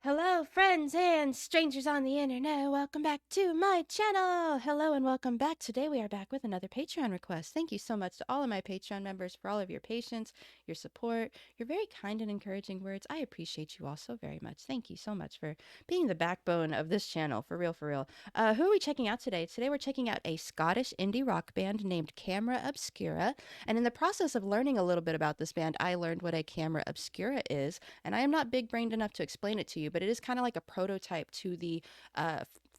Hello, friends and strangers on the internet. Welcome back to my channel. Hello and welcome back. Today we are back with another Patreon request. Thank you so much to all of my Patreon members for all of your patience, your support, your very kind and encouraging words. I appreciate you all so very much. Thank you so much for being the backbone of this channel. For real, for real. Who are we checking out today? Today we're checking out a Scottish indie rock band named Camera Obscura. And in the process of learning a little bit about this band, I learned what a Camera Obscura is. And I am not big-brained enough to explain it to you, but it is kind of like a prototype to the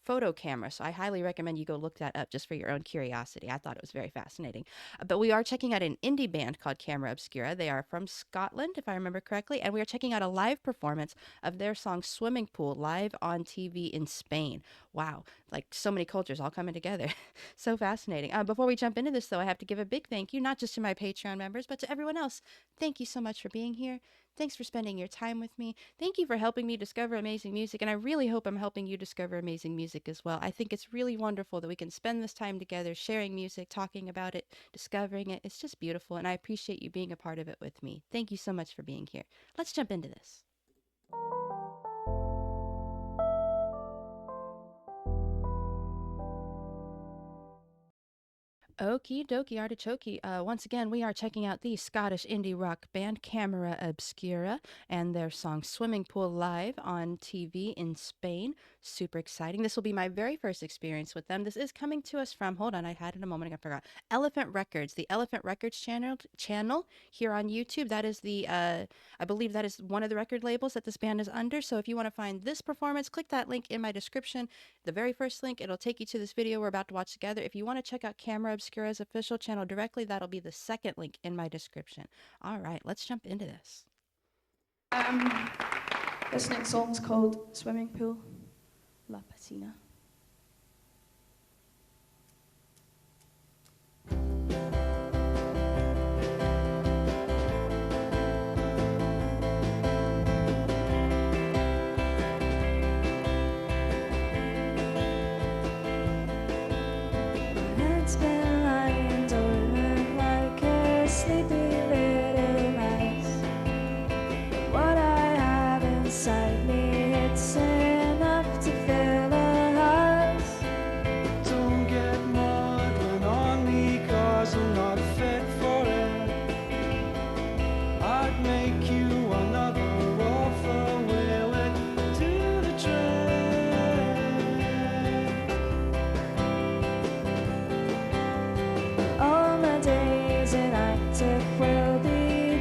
photo camera. So I highly recommend you go look that up just for your own curiosity. I thought it was very fascinating. But we are checking out an indie band called Camera Obscura. They are from Scotland, if I remember correctly, and we are checking out a live performance of their song Swimming Pool live on TV in Spain. Wow, like so many cultures all coming together. So fascinating. Before we jump into this, though, I have to give a big thank you, not just to my Patreon members, but to everyone else. Thank you so much for being here. Thanks for spending your time with me. Thank you for helping me discover amazing music, and I really hope I'm helping you discover amazing music as well. I think it's really wonderful that we can spend this time together sharing music, talking about it, discovering it. It's just beautiful, and I appreciate you being a part of it with me. Thank you so much for being here. Let's jump into this. Okie dokie artichoke. Once again, we are checking out the Scottish indie rock band Camera Obscura and their song Swimming Pool live on TV in Spain. Super exciting. This will be my very first experience with them. This is coming to us from, hold on, I had it a moment ago, I forgot. Elephant Records, the Elephant Records channel here on YouTube. That is the, I believe that is one of the record labels that this band is under. So if you want to find this performance, click that link in my description. The very first link, it'll take you to this video we're about to watch together. If you want to check out Camera Obscura's official channel directly, that'll be the second link in my description. All right, let's jump into this. This next song's called Swimming Pool, La Piscina.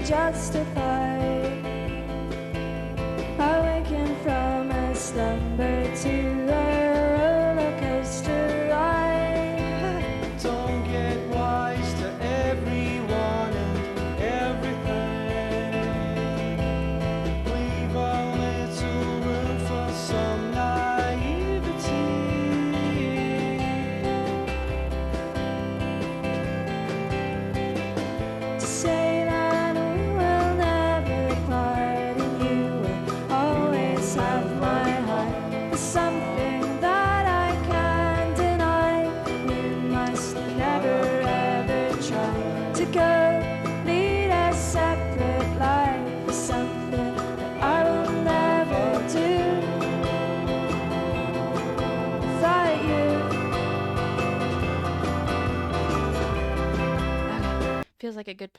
Justified, awaken from a slumber to a roller coaster ride. Don't get wise to everyone and everything. Leave a little room for some naivety. To say something that I can't deny. You must never ever try to go lead a separate life. Something that I will never do without Okay. Feels like a good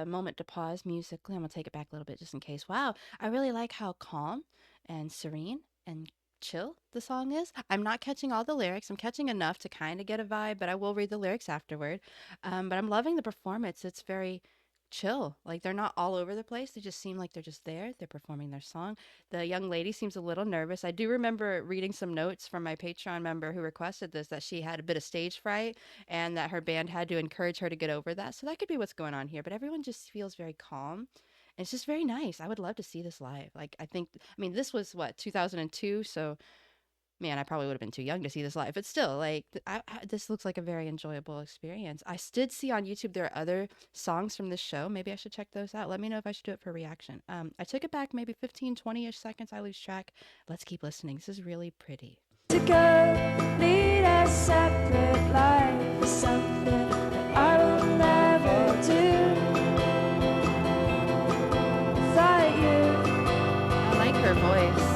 moment to pause musically. I'm gonna take it back a little bit just in case. Wow, I really like how calm and serene and chill the song is. I'm not catching all the lyrics. I'm catching enough to kind of get a vibe, but I will read the lyrics afterward. But I'm loving the performance. It's very chill. Like they're not all over the place. They just seem like they're just there. They're performing their song. The young lady seems a little nervous. I do remember reading some notes from my Patreon member who requested this, that she had a bit of stage fright and that her band had to encourage her to get over that. So that could be what's going on here. But everyone just feels very calm. And it's just very nice. I would love to see this live. Like, I mean, this was what, 2002? So, man, I probably would have been too young to see this live. But still, like, this looks like a very enjoyable experience. I did see on YouTube there are other songs from this show. Maybe I should check those out. Let me know if I should do it for reaction. I took it back maybe 15, 20-ish seconds. I lose track. Let's keep listening. This is really pretty. to go lead a separate life, something that I will never do without you. I like her voice.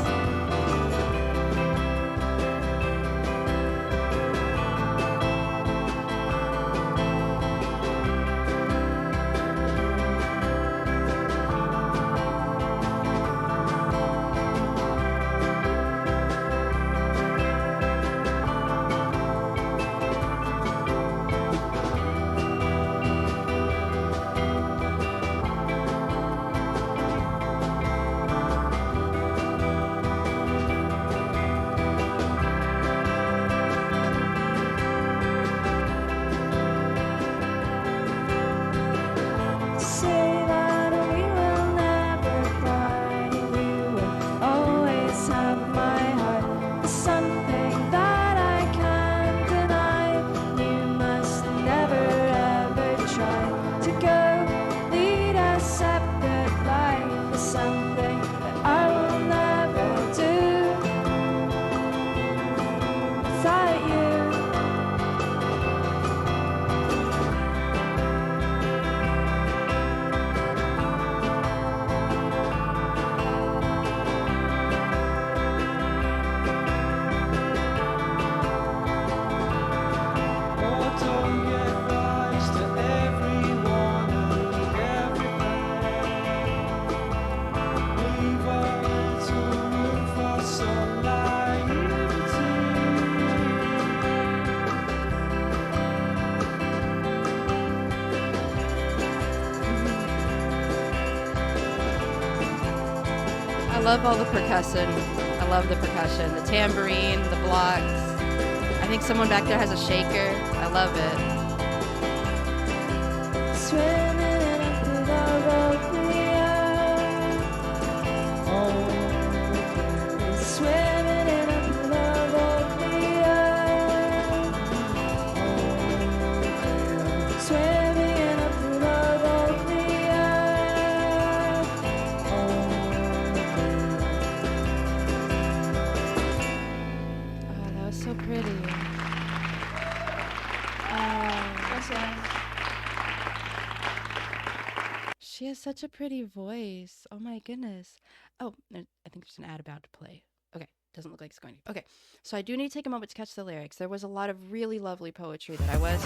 love all the percussion. I love the percussion, the tambourine, the blocks. I think someone back there has a shaker. I love it. Swimming in a pool of oatmeal. Swimming in a pool of oatmeal. Swimming in a pool of oatmeal. Oh, that was so pretty. She has such a pretty voice. Oh my goodness. Oh, I think there's an ad about to play. Okay, doesn't look like it's going to. Okay, so I do need to take a moment to catch the lyrics. There was a lot of really lovely poetry that I was.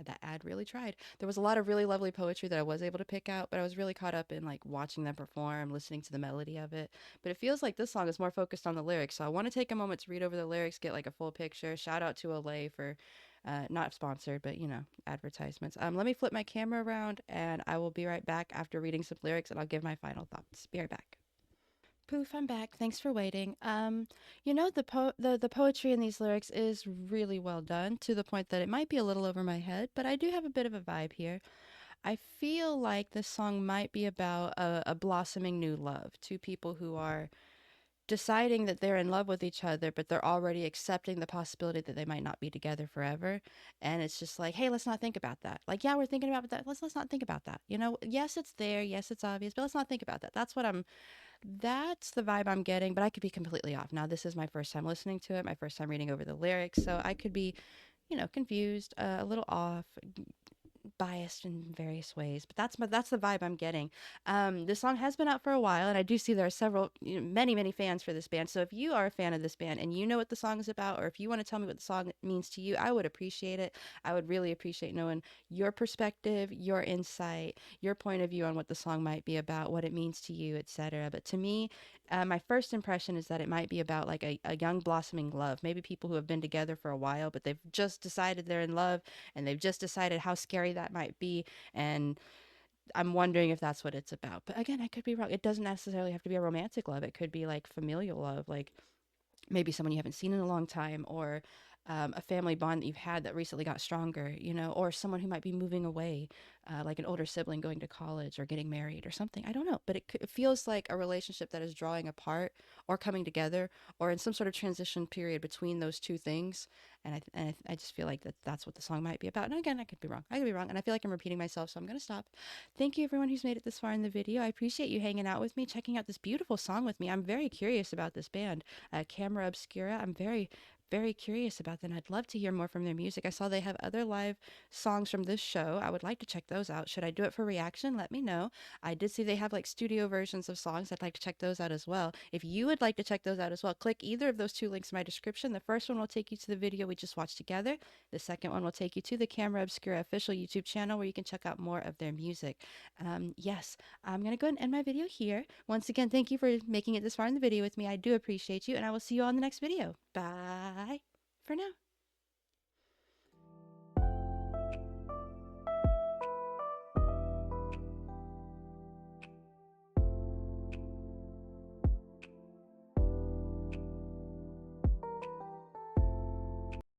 That ad really tried. There was a lot of really lovely poetry that I was able to pick out, but I was really caught up in like watching them perform, listening to the melody of it. But it feels like this song is more focused on the lyrics. So I want to take a moment to read over the lyrics, get like a full picture. Shout out to Olay for not sponsored, but you know, advertisements. Let me flip my camera around and I will be right back after reading some lyrics and I'll give my final thoughts. Be right back. Poof, I'm back. Thanks for waiting. You know, the poetry in these lyrics is really well done to the point that it might be a little over my head, but I do have a bit of a vibe here. I feel like this song might be about a blossoming new love, two people who are deciding that they're in love with each other, but they're already accepting the possibility that they might not be together forever. And it's just like, hey, let's not think about that. Like, yeah, we're thinking about that. Let's not think about that. You know, yes, it's there. Yes, it's obvious, but let's not think about that. That's the vibe I'm getting, but I could be completely off. Now, this is my first time listening to it, my first time reading over the lyrics, so I could be, you know, confused, a little off, biased in various ways, but that's the vibe I'm getting. This song has been out for a while, and I do see there are several, you know, many fans for this band. So if you are a fan of this band and you know what the song is about, or if you want to tell me what the song means to you, I would appreciate it. I would really appreciate knowing your perspective, your insight, your point of view on what the song might be about, what it means to you, etc. But to me, my first impression is that it might be about like a young blossoming love. Maybe people who have been together for a while, but they've just decided they're in love and they've just decided how scary that might be. And I'm wondering if that's what it's about. But again, I could be wrong. It doesn't necessarily have to be a romantic love. It could be like familial love, like maybe someone you haven't seen in a long time, or a family bond that you've had that recently got stronger, you know, or someone who might be moving away, like an older sibling going to college or getting married or something. I don't know, but it feels like a relationship that is drawing apart or coming together or in some sort of transition period between those two things. And I just feel like that's what the song might be about. And again, I could be wrong. I could be wrong. And I feel like I'm repeating myself, so I'm going to stop. Thank you, everyone who's made it this far in the video. I appreciate you hanging out with me, checking out this beautiful song with me. I'm very curious about this band, Camera Obscura. I'm very curious about them. I'd love to hear more from their music. I saw they have other live songs from this show. I would like to check those out. Should I do it for reaction? Let me know. I did see they have like studio versions of songs. I'd like to check those out as well. If you would like to check those out as well, click either of those two links in my description. The first one will take you to the video we just watched together. The second one will take you to the Camera Obscura official YouTube channel where you can check out more of their music. Yes, I'm going to go ahead and end my video here. Once again, thank you for making it this far in the video with me. I do appreciate you, and I will see you on the next video. Bye for now.